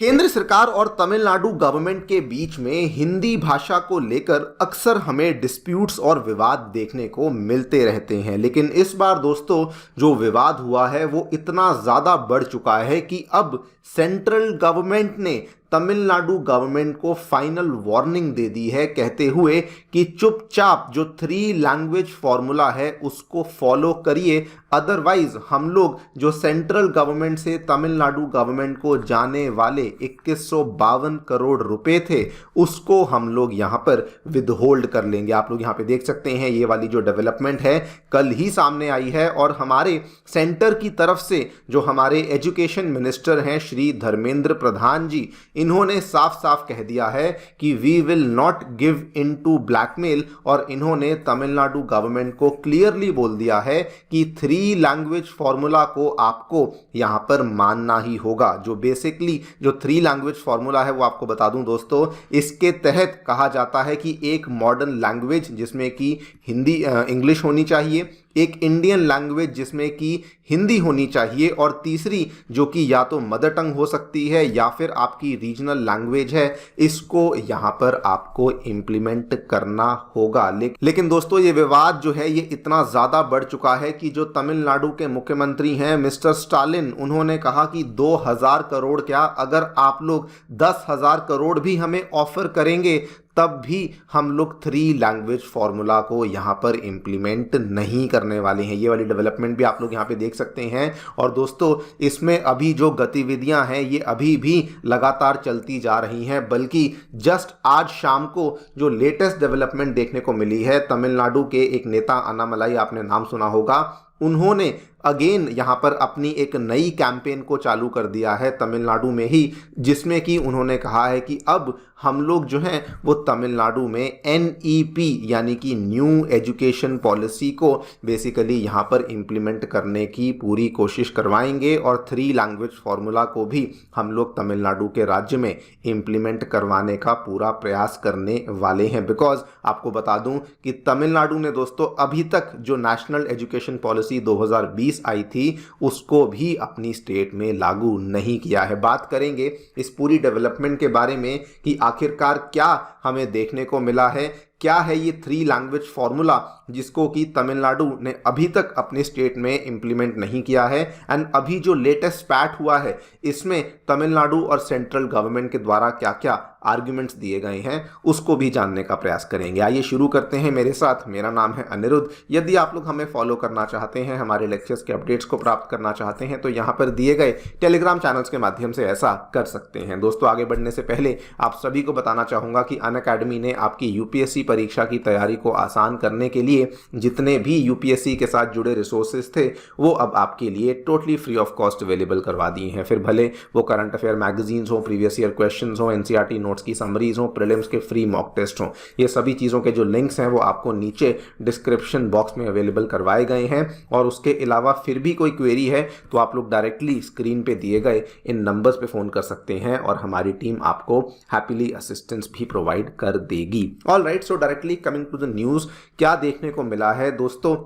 केंद्र सरकार और तमिलनाडु गवर्नमेंट के बीच में हिंदी भाषा को लेकर अक्सर हमें डिस्प्यूट्स और विवाद देखने को मिलते रहते हैं। लेकिन इस बार दोस्तों जो विवाद हुआ है वो इतना ज़्यादा बढ़ चुका है कि अब सेंट्रल गवर्नमेंट ने तमिलनाडु गवर्नमेंट को फाइनल वार्निंग दे दी है, कहते हुए कि चुपचाप जो 3 लैंग्वेज फॉर्मूला है उसको फॉलो करिए, अदरवाइज हम लोग जो सेंट्रल गवर्नमेंट से तमिलनाडु गवर्नमेंट को जाने वाले 2152 करोड़ रुपए थे उसको हम लोग यहां पर विदहोल्ड कर लेंगे। आप लोग यहां पे देख सकते हैं ये वाली जो डेवलपमेंट है कल ही सामने आई है और हमारे सेंटर की तरफ से जो हमारे एजुकेशन मिनिस्टर हैं श्री धर्मेंद्र प्रधान जी, इन्होंने साफ साफ कह दिया है कि we will not give in to blackmail और इन्होंने तमिलनाडु गवर्नमेंट को क्लियरली बोल दिया है कि 3 लैंग्वेज फॉर्मूला को आपको यहां पर मानना ही होगा। जो बेसिकली जो 3 लैंग्वेज फॉर्मूला है वो आपको बता दूं दोस्तों, इसके तहत कहा जाता है कि एक मॉडर्न लैंग्वेज जिसमें कि हिंदी इंग्लिश होनी चाहिए, एक इंडियन लैंग्वेज जिसमें कि हिंदी होनी चाहिए और तीसरी जो कि या तो मदर टंग हो सकती है या फिर आपकी रीजनल लैंग्वेज है, इसको यहां पर आपको इंप्लीमेंट करना होगा। लेकिन दोस्तों ये विवाद जो है ये इतना ज़्यादा बढ़ चुका है कि जो तमिलनाडु के मुख्यमंत्री हैं मिस्टर स्टालिन, उन्होंने कहा कि 2000 करोड़ क्या, अगर आप लोग 10,000 करोड़ भी हमें ऑफर करेंगे तब भी हम लोग 3 लैंग्वेज फॉर्मूला को यहां पर इंप्लीमेंट नहीं करने वाले हैं। ये वाली डेवलपमेंट भी आप लोग यहां पे देख सकते हैं। और दोस्तों इसमें अभी जो गतिविधियां हैं ये अभी भी लगातार चलती जा रही हैं, बल्कि जस्ट आज शाम को जो लेटेस्ट डेवलपमेंट देखने को मिली है, तमिलनाडु के एक नेता अन्नामलाई, आपने नाम सुना होगा, उन्होंने अगेन यहाँ पर अपनी एक नई कैंपेन को चालू कर दिया है तमिलनाडु में ही, जिसमें कि उन्होंने कहा है कि अब हम लोग जो हैं वो तमिलनाडु में NEP यानी कि न्यू एजुकेशन पॉलिसी को बेसिकली यहाँ पर इम्प्लीमेंट करने की पूरी कोशिश करवाएंगे और 3 लैंग्वेज फॉर्मूला को भी हम लोग तमिलनाडु के राज्य में इम्प्लीमेंट करवाने का पूरा प्रयास करने वाले हैं। बिकॉज आपको बता दूं कि तमिलनाडु ने दोस्तों अभी तक जो नेशनल एजुकेशन पॉलिसी 2020 आई थी उसको भी अपनी स्टेट में लागू नहीं किया है। बात करेंगे इस पूरी डेवलपमेंट के बारे में कि आखिरकार क्या हमें देखने को मिला है, क्या है ये 3 लैंग्वेज फॉर्मूला जिसको कि तमिलनाडु ने अभी तक अपने स्टेट में इंप्लीमेंट नहीं किया है, एंड अभी जो लेटेस्ट पैट हुआ है इसमें तमिलनाडु और सेंट्रल गवर्नमेंट के द्वारा क्या क्या आर्ग्यूमेंट्स दिए गए हैं उसको भी जानने का प्रयास करेंगे। आइए शुरू करते हैं मेरे साथ। मेरा नाम है अनिरुद्ध। यदि आप लोग हमें फॉलो करना चाहते हैं, हमारे लेक्चर्स के अपडेट्स को प्राप्त करना चाहते हैं तो यहाँ पर दिए गए टेलीग्राम चैनल्स के माध्यम से ऐसा कर सकते हैं। दोस्तों आगे बढ़ने से पहले आप सभी को बताना चाहूँगा कि अनअकैडमी ने आपकी यूपीएससी परीक्षा की तैयारी को आसान करने के लिए जितने भी यूपीएससी के साथ जुड़े रिसोर्सेज थे वो अब आपके लिए totally free of cost available करवा दिए हैं। फिर भले वो करंट अफेयर मैगजीन्स हो, प्रीवियस ईयर क्वेश्चंस हो, एनसीईआरटी नोट्स की समरीज हो, प्रीलिम्स के फ्री मॉक टेस्ट हो, ये सभी चीज़ों के जो लिंक्स हैं वो आपको नीचे डिस्क्रिप्शन बॉक्स में अवेलेबल करवाए गए हैं। और उसके अलावा फिर भी कोई क्वेरी है तो आप लोग डायरेक्टली स्क्रीन पे दिए गए इन नंबर्स पे फ़ोन कर सकते हैं और हमारी टीम आपको हैप्पीली असिस्टेंस भी प्रोवाइड कर देगी। All right, so directly coming to the news, क्या देखने को मिला है दोस्तों,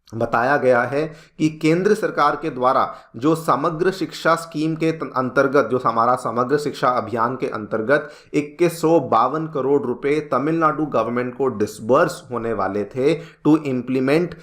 बताया गया है कि केंद्र सरकार के द्वारा जो समग्र शिक्षा स्कीम के अंतर्गत, जो हमारा समग्र शिक्षा अभियान के अंतर्गत 2152 करोड़ रुपए तमिलनाडु गवर्नमेंट को डिसबर्स होने वाले थे to implement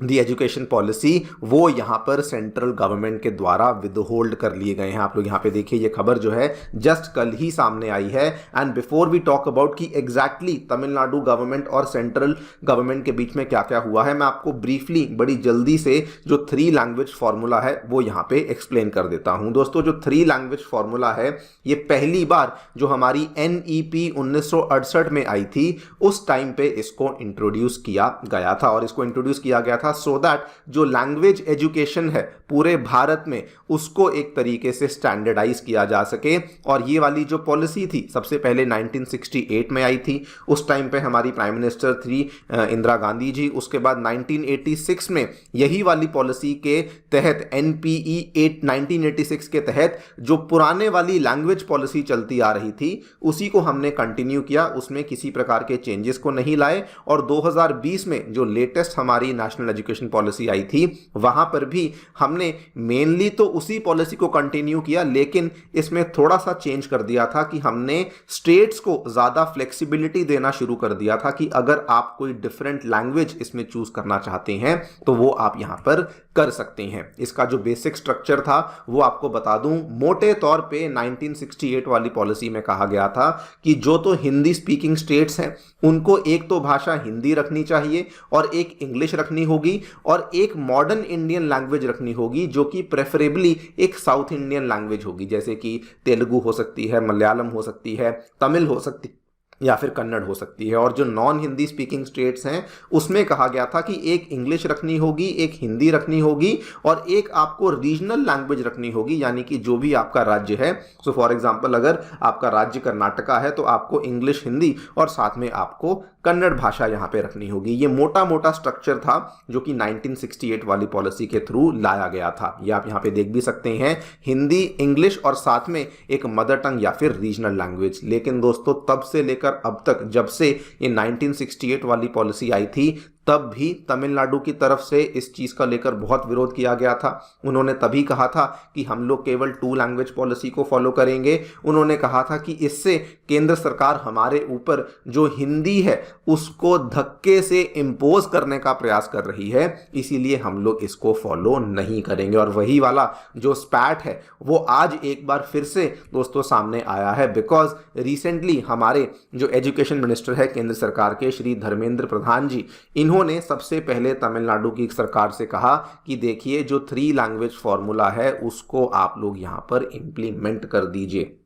the education policy, वो यहाँ पर सेंट्रल गवर्नमेंट के द्वारा विदहोल्ड कर लिए गए हैं। आप लोग यहाँ पे देखिए ये खबर जो है जस्ट कल ही सामने आई है। And before we talk about कि एग्जैक्टली तमिलनाडु गवर्नमेंट और सेंट्रल गवर्नमेंट के बीच में क्या क्या हुआ है, मैं आपको ब्रीफली बड़ी जल्दी से जो 3 लैंग्वेज फॉर्मूला है वो यहाँ पे एक्सप्लेन कर देता हूँ। दोस्तों जो 3 लैंग्वेज फॉर्मूला है ये पहली बार जो हमारी NEP 1968 में आई थी उस टाइम पे इसको इंट्रोड्यूस किया गया था। और इसको इंट्रोड्यूस किया गया था सो दैट जो लैंग्वेज एजुकेशन है पूरे भारत में उसको एक तरीके से स्टैंडर्डाइज किया जा सके। और ये वाली जो पॉलिसी थी सबसे पहले 1968 में आई थी, उस टाइम पे हमारी प्राइम मिनिस्टर थी इंदिरा गांधी जी। उसके बाद 1986 में यही वाली पॉलिसी के तहत NPE 1986 के तहत जो पुराने वाली लैंग्वेज पॉलिसी चलती आ रही थी उसी को हमने कंटिन्यू किया, उसमें किसी प्रकार के चेंजेस को नहीं लाए। और 2020 में जो लेटेस्ट हमारी नेशनल एजुकेशन पॉलिसी आई थी, वहां पर भी हमने मेनली तो उसी पॉलिसी को कंटिन्यू किया, लेकिन इसमें थोड़ा सा चेंज कर दिया था कि हमने स्टेट्स को ज्यादा फ्लेक्सिबिलिटी देना शुरू कर दिया था कि अगर आप कोई डिफरेंट लैंग्वेज इसमें चूज करना चाहते हैं तो वो आप यहां पर कर सकते हैं। इसका जो बेसिक स्ट्रक्चर था वो आपको बता दूं, मोटे तौर पे 1968 वाली पॉलिसी में कहा गया था कि जो तो हिंदी स्पीकिंग स्टेट्स हैं उनको एक तो भाषा हिंदी रखनी चाहिए और एक इंग्लिश रखनी होगी और एक मॉडर्न इंडियन लैंग्वेज रखनी होगी जो कि प्रेफरेबली एक साउथ इंडियन लैंग्वेज होगी, जैसे कि तेलुगु हो सकती है, मलयालम हो सकती है, तमिल हो सकती है या फिर कन्नड़ हो सकती है। और जो नॉन हिंदी स्पीकिंग स्टेट्स हैं उसमें कहा गया था कि एक इंग्लिश रखनी होगी, एक हिंदी रखनी होगी और एक आपको रीजनल लैंग्वेज रखनी होगी, यानी कि जो भी आपका राज्य है। सो फॉर एग्जांपल अगर आपका राज्य कर्नाटका है तो आपको इंग्लिश, हिंदी और साथ में आपको कन्नड़ भाषा यहां पे रखनी होगी। ये मोटा मोटा स्ट्रक्चर था जो कि 1968 वाली पॉलिसी के थ्रू लाया गया था। ये आप यहां पे देख भी सकते हैं, हिंदी, इंग्लिश और साथ में एक मदर टंग या फिर रीजनल लैंग्वेज। लेकिन दोस्तों तब से लेकर अब तक, जब से ये 1968 वाली पॉलिसी आई थी, तब भी तमिलनाडु की तरफ से इस चीज का लेकर बहुत विरोध किया गया था। उन्होंने तभी कहा था कि हम लोग केवल 2 लैंग्वेज पॉलिसी को फॉलो करेंगे। उन्होंने कहा था कि इससे केंद्र सरकार हमारे ऊपर जो हिंदी है उसको धक्के से इंपोज करने का प्रयास कर रही है, इसीलिए हम लोग इसको फॉलो नहीं करेंगे। और वही वाला जो स्पैट है वो आज एक बार फिर से दोस्तों सामने आया है, बिकॉज रिसेंटली हमारे जो एजुकेशन मिनिस्टर है केंद्र सरकार के, श्री धर्मेंद्र प्रधान जी, इन्होंने सबसे पहले तमिलनाडु की सरकार से कहा कि देखिए जो 3 लैंग्वेज फॉर्मूला है उसको आप लोग यहां पर इंप्लीमेंट कर दीजिए।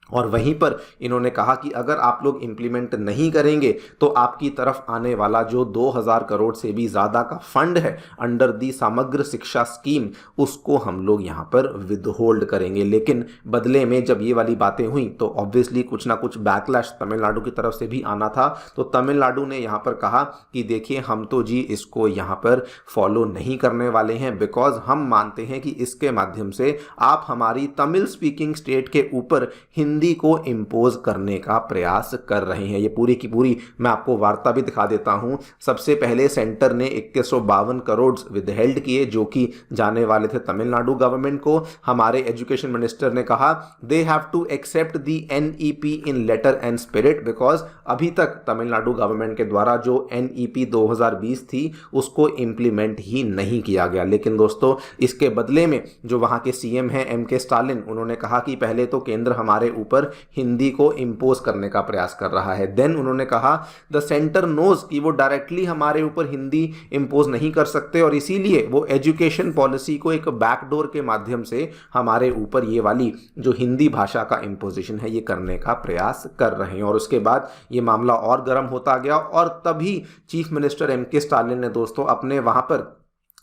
और वहीं पर इन्होंने कहा कि अगर आप लोग इंप्लीमेंट नहीं करेंगे तो आपकी तरफ आने वाला जो 2000 करोड़ से भी ज़्यादा का फंड है अंडर दी समग्र शिक्षा स्कीम, उसको हम लोग यहाँ पर विदहोल्ड करेंगे। लेकिन बदले में जब ये वाली बातें हुई तो ऑब्वियसली कुछ ना कुछ बैकलैश तमिलनाडु की तरफ से भी आना था। तो तमिलनाडु ने यहाँ पर कहा कि देखिए हम तो जी इसको यहाँ पर फॉलो नहीं करने वाले हैं, बिकॉज हम मानते हैं कि इसके माध्यम से आप हमारी तमिल स्पीकिंग स्टेट के ऊपर हिंदी को इंपोज करने का प्रयास कर रहे हैं। ये पूरी की पूरी मैं आपको वार्ता भी दिखा देता हूं। सबसे पहले सेंटर ने 2152 करोड़ विदहेल्ड किए जो कि जाने वाले थे तमिलनाडु गवर्नमेंट को। हमारे एजुकेशन मिनिस्टर ने कहा they have to accept the NEP in letter and spirit, because अभी तक तमिलनाडु गवर्नमेंट के द्वारा जो NEP 2020 थी उसको इंप्लीमेंट ही नहीं किया गया। लेकिन दोस्तों इसके बदले में जो वहां के CM हैं MK स्टालिन, उन्होंने कहा कि पहले तो केंद्र हमारे ऊपर हिंदी को इंपोज करने का प्रयास कर रहा है। देन उन्होंने कहा द सेंटर नोज कि वो डायरेक्टली हमारे ऊपर हिंदी इंपोज नहीं कर सकते और इसीलिए वो एजुकेशन पॉलिसी को एक बैकडोर के माध्यम से हमारे ऊपर ये वाली जो हिंदी भाषा का इंपोजिशन है ये करने का प्रयास कर रहे हैं। और उसके बाद ये मामला और गर्म होता गया और तभी चीफ मिनिस्टर MK स्टालिन ने दोस्तों अपने वहां पर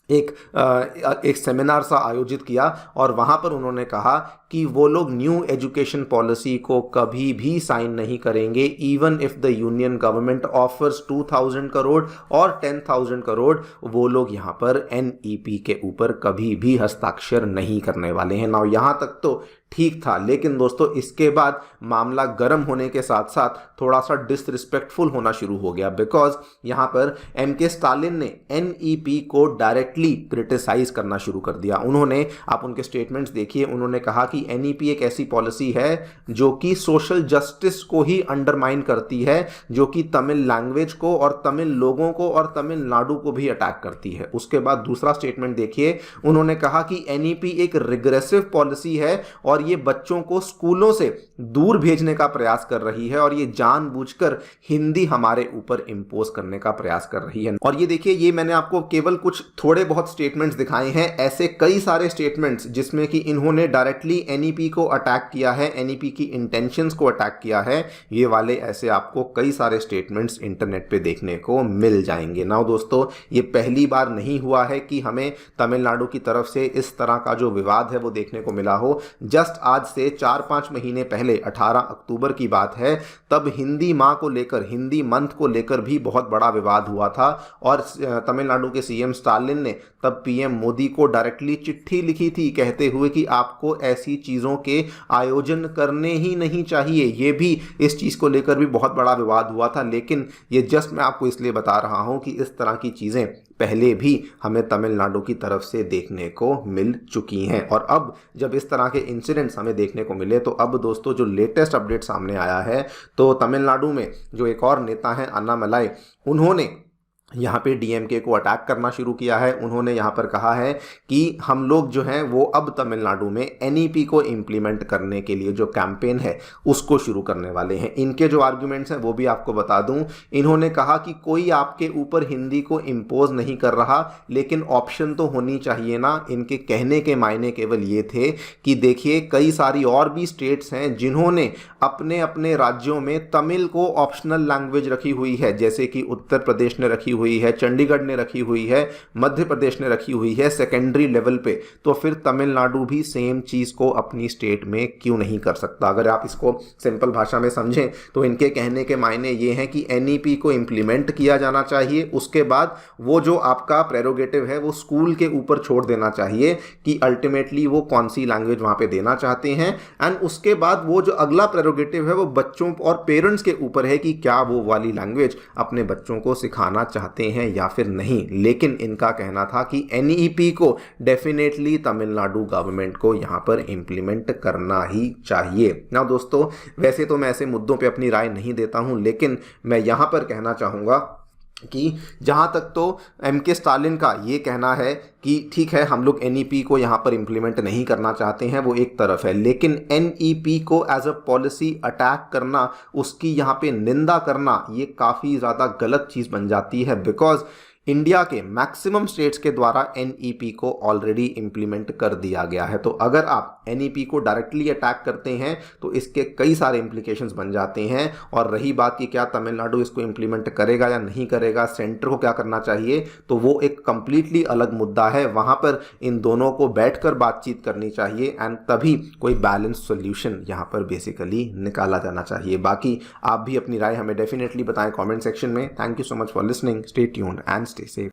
एक सेमिनार सा आयोजित किया और वहां पर उन्होंने कहा कि वो लोग न्यू एजुकेशन पॉलिसी को कभी भी साइन नहीं करेंगे, even if the union government offers 2000 crore और 10,000 करोड़, वो लोग यहाँ पर NEP के ऊपर कभी भी हस्ताक्षर नहीं करने वाले हैं। ना यहाँ तक तो ठीक था, लेकिन दोस्तों इसके बाद मामला गर्म होने के साथ साथ थोड़ा सा डिसरिस्पेक्टफुल होना शुरू हो गया, बिकॉज यहाँ पर MK स्टालिन ने NEP को डायरेक्टली क्रिटिसाइज करना शुरू कर दिया। उन्होंने, आप उनके स्टेटमेंट्स देखिए, उन्होंने कहा कि NEP एक ऐसी पॉलिसी है जो कि सोशल जस्टिस को ही अंडरमाइन करती है, जो कि तमिल लैंग्वेज को और तमिल लोगों को और तमिलनाडु को भी अटैक करती है। उसके बाद दूसरा स्टेटमेंट देखिए, उन्होंने कहा कि NEP एक रिग्रेसिव पॉलिसी है और ये बच्चों को स्कूलों से दूर भेजने का प्रयास कर रही है और ये जानबूझकर हिंदी हमारे ऊपर इंपोज करने का प्रयास कर रही है। और ये देखिए, ये मैंने आपको केवल कुछ थोड़े बहुत स्टेटमेंट्स दिखाए हैं, ऐसे कई सारे स्टेटमेंट्स जिसमें कि इन्होंने डायरेक्टली NEP को अटैक किया है, NEP की इंटेंशंस को अटैक किया है। ये वाले ऐसे आपको कई सारे स्टेटमेंट्स इंटरनेट पे देखने को मिल जाएंगे। नाउ दोस्तों, ये पहली बार नहीं हुआ है कि हमें तमिलनाडु की तरफ से इस तरह का जो विवाद है वो देखने को मिला हो। जस्ट आज से 4-5 महीने पहले 18 अक्टूबर की बात है, तब हिंदी माह को लेकर, हिंदी मंथ को लेकर भी बहुत बड़ा विवाद हुआ था और तमिलनाडु के CM स्टालिन ने तब PM मोदी को डायरेक्टली चिट्ठी लिखी थी कहते हुए कि आपको ऐसी चीज़ों के आयोजन करने ही नहीं चाहिए। ये भी, इस चीज़ को लेकर भी बहुत बड़ा विवाद हुआ था। लेकिन ये जस्ट मैं आपको इसलिए बता रहा हूं कि इस तरह की चीज़ें पहले भी हमें तमिलनाडु की तरफ से देखने को मिल चुकी हैं। और अब जब इस तरह के इंसिडेंट्स हमें देखने को मिले तो अब दोस्तों जो लेटेस्ट अपडेट सामने आया है, तो तमिलनाडु में जो एक और नेता हैं अन्नामलाई, उन्होंने यहाँ पे डीएमके को अटैक करना शुरू किया है। उन्होंने यहाँ पर कहा है कि हम लोग जो हैं वो अब तमिलनाडु में एनईपी को इम्प्लीमेंट करने के लिए जो कैंपेन है उसको शुरू करने वाले हैं। इनके जो आर्ग्यूमेंट्स हैं वो भी आपको बता दूं। इन्होंने कहा कि कोई आपके ऊपर हिंदी को इम्पोज नहीं कर रहा, लेकिन ऑप्शन तो होनी चाहिए ना। इनके कहने के मायने केवल ये थे कि देखिए कई सारी और भी स्टेट्स हैं जिन्होंने अपने अपने राज्यों में तमिल को ऑप्शनल लैंग्वेज रखी हुई है, जैसे कि उत्तर प्रदेश ने रखी हुई है, चंडीगढ़ ने रखी हुई है, मध्य प्रदेश ने रखी हुई है सेकेंडरी लेवल पे। तो फिर तमिलनाडु भी सेम चीज को अपनी स्टेट में क्यों नहीं कर सकता। अगर आप इसको सिंपल भाषा में समझें तो इनके कहने के मायने ये हैं कि एनईपी को इम्प्लीमेंट किया जाना चाहिए, उसके बाद वो जो आपका प्रेरोगेटिव है वो स्कूल के ऊपर छोड़ देना चाहिए कि अल्टीमेटली वो कौन सी लैंग्वेज वहां पे देना चाहते हैं, एंड उसके बाद वो जो अगला प्रेरोगेटिव है वो बच्चों और पेरेंट्स के ऊपर है कि क्या वो वाली लैंग्वेज अपने बच्चों को सिखाना चाहते हैं या फिर नहीं। लेकिन इनका कहना था कि एनईपी को डेफिनेटली तमिलनाडु गवर्नमेंट को यहां पर इंप्लीमेंट करना ही चाहिए ना। दोस्तों वैसे तो मैं ऐसे मुद्दों पे अपनी राय नहीं देता हूं, लेकिन मैं यहां पर कहना चाहूंगा कि जहाँ तक तो एमके स्टालिन का ये कहना है कि ठीक है हम लोग एनईपी को यहाँ पर इम्प्लीमेंट नहीं करना चाहते हैं, वो एक तरफ है, लेकिन एनईपी को एज अ पॉलिसी अटैक करना, उसकी यहाँ पे निंदा करना, ये काफ़ी ज़्यादा गलत चीज़ बन जाती है। बिकॉज इंडिया के मैक्सिमम स्टेट्स के द्वारा एनईपी को ऑलरेडी इम्प्लीमेंट कर दिया गया है। तो अगर आप एनईपी को डायरेक्टली अटैक करते हैं तो इसके कई सारे इम्प्लीकेशंस बन जाते हैं। और रही बात कि क्या तमिलनाडु इसको इम्प्लीमेंट करेगा या नहीं करेगा, सेंटर को क्या करना चाहिए, तो वो एक कंप्लीटली अलग मुद्दा है। वहाँ पर इन दोनों को बैठकर बातचीत करनी चाहिए एंड तभी कोई बैलेंस सोल्यूशन यहाँ पर बेसिकली निकाला जाना चाहिए। बाकी आप भी अपनी राय हमें डेफिनेटली बताएं कॉमेंट सेक्शन में। Thank you so much for listening, stay tuned and stay safe.